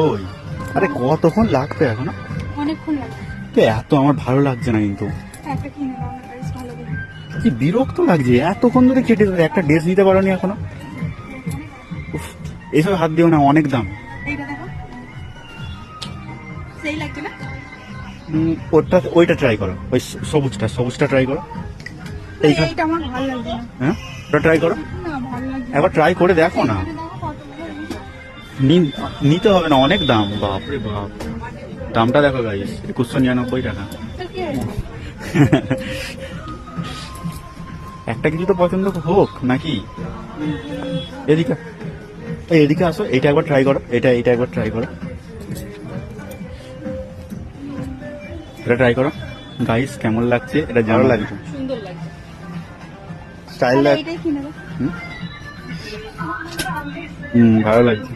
ওই আরে কতক্ষণ লাগবে এখনো? অনেকক্ষণ লাগবে। তো এত আমার ভালো লাগছে না কিন্তু, একটা কিনে নাও না, বেশ ভালো দেখে। কি বিরক্ত লাগছে এতক্ষণ ধরে কেটে দেবে, একটা ড্রেস নিতে পারোনি এখনো। উফ, এইসব হাত দিও না, অনেক দাম। এইটা দেখো, সেই লাগছে না? ওইটা ট্রাই করো, ওই সবুজটা ট্রাই করো। এইখানে এইটা আমার ভালো লাগছে না। হ্যাঁ, ওটা ট্রাই করো, না ভালো লাগছে না। একবার ট্রাই করে দেখো না। এইটা দেখো কত ভালো লাগছে। নিতে হবে না, অনেক দাম, বাপরে বাপ। দামটা দেখো গাইস, 2199 টাকা। তো কি হয়েছে? একটা কিছু তো পছন্দ হোক নাকি। এদিকে এদিকে আসো, এটা একবার ট্রাই করো, এটা একবার ট্রাই করো, এটা ট্রাই করো গাইস, কেমন লাগছে এটা ভালো লাগছে, সুন্দর লাগছে। স্টাইল তাহলে লাগছে। এইটাই কিনে দাও। ভালো লাগছে।